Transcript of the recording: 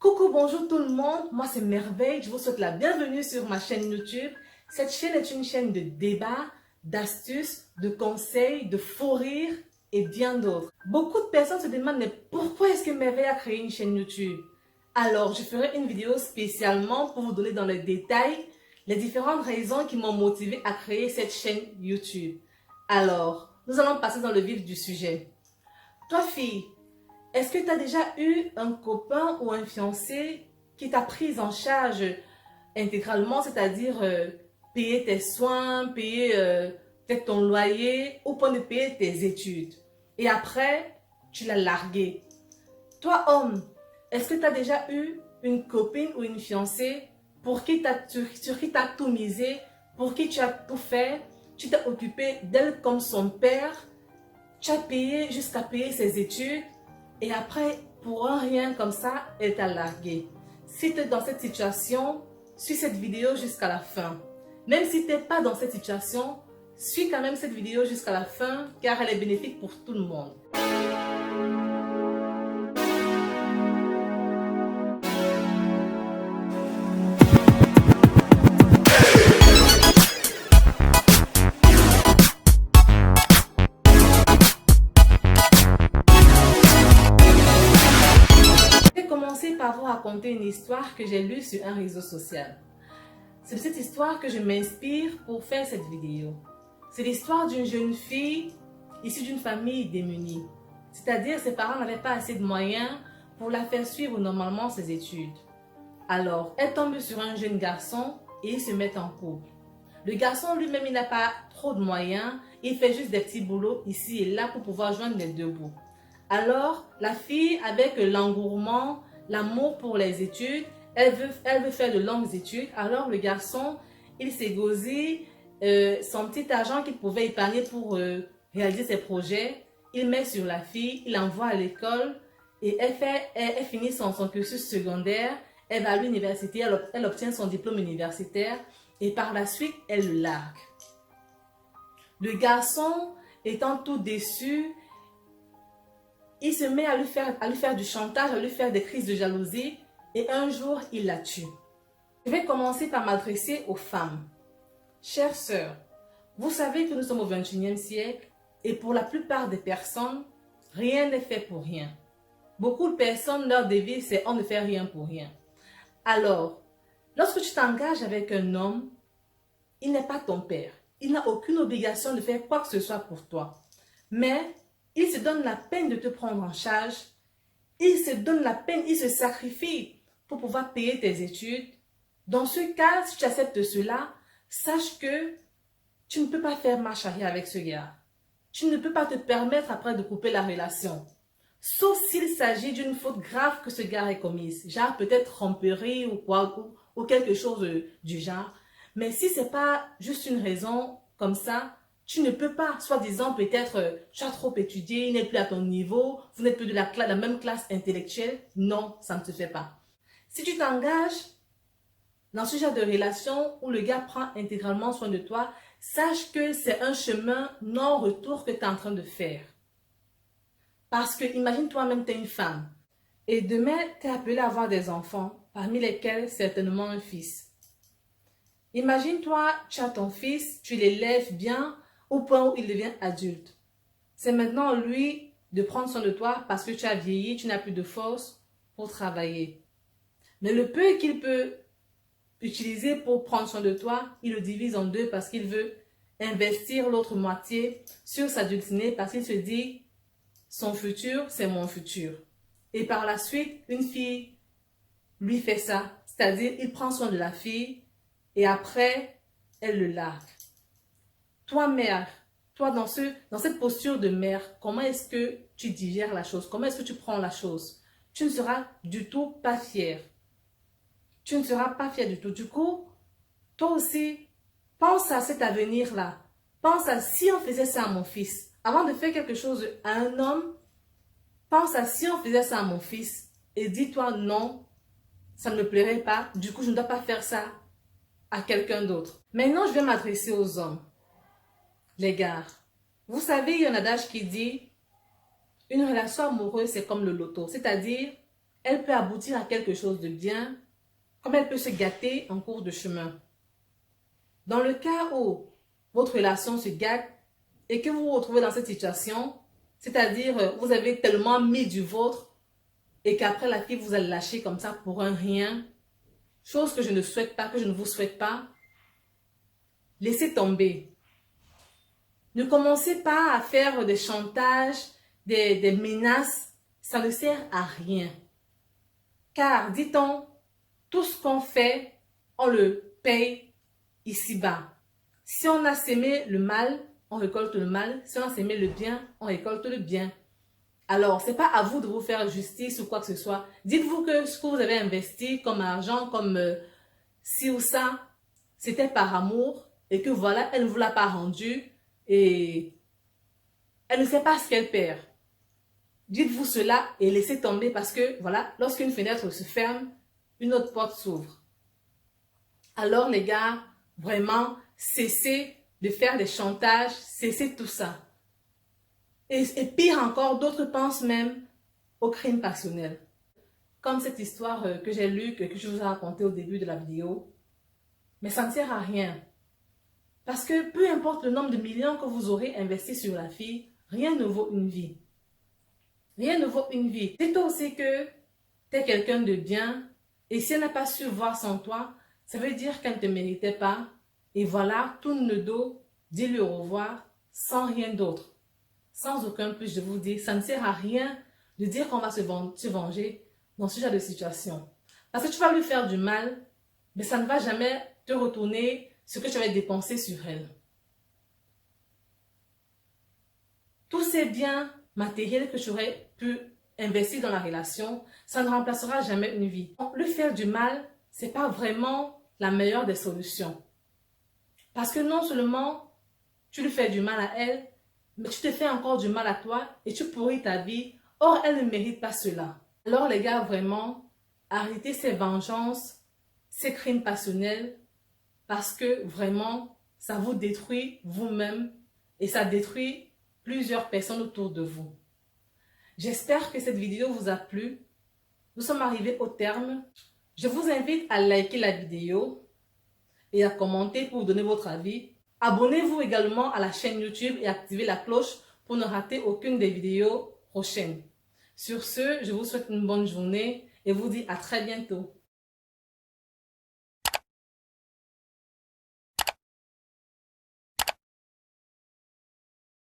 Coucou, bonjour tout le monde, moi c'est Merveille, je vous souhaite la bienvenue sur ma chaîne YouTube. Cette chaîne est une chaîne de débats, d'astuces, de conseils, de faux rires et bien d'autres. Beaucoup de personnes se demandent mais pourquoi est-ce que Merveille a créé une chaîne YouTube? Alors je ferai une vidéo spécialement pour vous donner dans les détails les différentes raisons qui m'ont motivé à créer cette chaîne YouTube. Alors, nous allons passer dans le vif du sujet. Toi fille, est-ce que tu as déjà eu un copain ou un fiancé qui t'a prise en charge intégralement, c'est-à-dire payer tes soins, payer peut-être ton loyer, au point de payer tes études. Et après, tu l'as largué. Toi, homme, est-ce que tu as déjà eu une copine ou une fiancée sur qui tu as tout misé, pour qui tu as tout fait, tu t'es occupé d'elle comme son père, tu as payé jusqu'à payer ses études, et après, pour un rien comme ça, elle t'a largué. Si tu es dans cette situation, suis cette vidéo jusqu'à la fin. Même si tu n'es pas dans cette situation, suis quand même cette vidéo jusqu'à la fin car elle est bénéfique pour tout le monde. Je vais commencer par vous raconter une histoire que j'ai lue sur un réseau social. C'est de cette histoire que je m'inspire pour faire cette vidéo. C'est l'histoire d'une jeune fille issue d'une famille démunie. C'est-à-dire ses parents n'avaient pas assez de moyens pour la faire suivre normalement ses études. Alors, elle tombe sur un jeune garçon et ils se mettent en couple. Le garçon lui-même, il n'a pas trop de moyens, il fait juste des petits boulots ici et là pour pouvoir joindre les deux bouts. Alors, la fille, avec l'engourement, l'amour pour les études, elle veut faire de longues études. Alors, le garçon, il s'égosille son petit argent qu'il pouvait épargner pour réaliser ses projets. Il met sur la fille, il l'envoie à l'école et elle finit son cursus secondaire. Elle va à l'université, elle obtient son diplôme universitaire et par la suite, elle le largue. Le garçon, étant tout déçu, il se met à lui faire du chantage, à lui faire des crises de jalousie et un jour, il la tue. Je vais commencer par m'adresser aux femmes. Chères sœurs, vous savez que nous sommes au XXIe siècle et pour la plupart des personnes, rien n'est fait pour rien. Beaucoup de personnes, leur devise, c'est on ne fait rien pour rien. Alors, lorsque tu t'engages avec un homme, il n'est pas ton père. Il n'a aucune obligation de faire quoi que ce soit pour toi. Mais il se donne la peine de te prendre en charge. Il se donne la peine, il se sacrifie pour pouvoir payer tes études. Dans ce cas, si tu acceptes cela, sache que tu ne peux pas faire marche arrière avec ce gars. Tu ne peux pas te permettre après de couper la relation. Sauf s'il s'agit d'une faute grave que ce gars ait commise. Genre peut-être tromperie ou quoi, ou quelque chose du genre. Mais si ce n'est pas juste une raison comme ça, tu ne peux pas, soi-disant peut-être tu as trop étudié, il n'est plus à ton niveau, vous n'êtes plus de la même classe intellectuelle. Non, ça ne se fait pas. Si tu t'engages dans ce genre de relation où le gars prend intégralement soin de toi, sache que c'est un chemin non-retour que tu es en train de faire. Parce que imagine toi-même, tu es une femme et demain, tu es appelée à avoir des enfants, parmi lesquels certainement un fils. Imagine-toi, tu as ton fils, tu l'élèves bien au point où il devient adulte. C'est maintenant lui de prendre soin de toi parce que tu as vieilli, tu n'as plus de force pour travailler. Mais le peu qu'il peut utiliser pour prendre soin de toi, il le divise en deux parce qu'il veut investir l'autre moitié sur sa dulcinée parce qu'il se dit son futur, c'est mon futur. Et par la suite, une fille lui fait ça, c'est-à-dire il prend soin de la fille et après, elle le largue. Toi, mère, toi, dans cette posture de mère, comment est-ce que tu digères la chose? Comment est-ce que tu prends la chose? Tu ne seras du tout pas fière. Tu ne seras pas fière du tout. Du coup, toi aussi, pense à cet avenir-là. Pense à si on faisait ça à mon fils. Avant de faire quelque chose à un homme, pense à si on faisait ça à mon fils. Et dis-toi non, ça ne me plairait pas. Du coup, je ne dois pas faire ça à quelqu'un d'autre. Maintenant, je vais m'adresser aux hommes. Les gars, vous savez, il y a un adage qui dit une relation amoureuse, c'est comme le loto. C'est-à-dire, elle peut aboutir à quelque chose de bien, comme elle peut se gâter en cours de chemin. Dans le cas où votre relation se gâte et que vous vous retrouvez dans cette situation, c'est-à-dire vous avez tellement mis du vôtre et qu'après la fille vous a lâché comme ça pour un rien, chose que je ne souhaite pas, que je ne vous souhaite pas, laissez tomber. Ne commencez pas à faire des chantages, des menaces, ça ne sert à rien. Car, dit-on, tout ce qu'on fait, on le paye ici-bas. Si on a sémé le mal, on récolte le mal. Si on a sémé le bien, on récolte le bien. Alors, ce n'est pas à vous de vous faire justice ou quoi que ce soit. Dites-vous que ce que vous avez investi comme argent, comme ci ou ça, c'était par amour et que voilà, elle ne vous l'a pas rendu et elle ne sait pas ce qu'elle perd. Dites-vous cela et laissez tomber parce que voilà, lorsqu'une fenêtre se ferme, une autre porte s'ouvre. Alors les gars, vraiment, cessez de faire des chantages, cessez tout ça. Et pire encore, d'autres pensent même au crime passionnel. Comme cette histoire que j'ai lue, que je vous ai racontée au début de la vidéo. Mais ça ne sert à rien. Parce que peu importe le nombre de millions que vous aurez investi sur la fille, rien ne vaut une vie. Rien ne vaut une vie. Dis-toi aussi que tu es quelqu'un de bien et si elle n'a pas su voir sans toi, ça veut dire qu'elle ne te méritait pas. Et voilà, tourne le dos, dis-lui au revoir, sans rien d'autre. Sans aucun plus, je vous dis, ça ne sert à rien de dire qu'on va se venger dans ce genre de situation. Parce que tu vas lui faire du mal, mais ça ne va jamais te retourner ce que tu avais dépensé sur elle. Tous ces biens matériels que tu aurais pu investir dans la relation, ça ne remplacera jamais une vie. Donc, lui faire du mal, ce n'est pas vraiment la meilleure des solutions. Parce que non seulement tu lui fais du mal à elle, mais tu te fais encore du mal à toi et tu pourris ta vie. Or, elle ne mérite pas cela. Alors les gars, vraiment, arrêtez ces vengeances, ces crimes passionnels, parce que vraiment, ça vous détruit vous-même et ça détruit plusieurs personnes autour de vous. J'espère que cette vidéo vous a plu. Nous sommes arrivés au terme. Je vous invite à liker la vidéo et à commenter pour vous donner votre avis. Abonnez-vous également à la chaîne YouTube et activez la cloche pour ne rater aucune des vidéos prochaines. Sur ce, je vous souhaite une bonne journée et vous dis à très bientôt.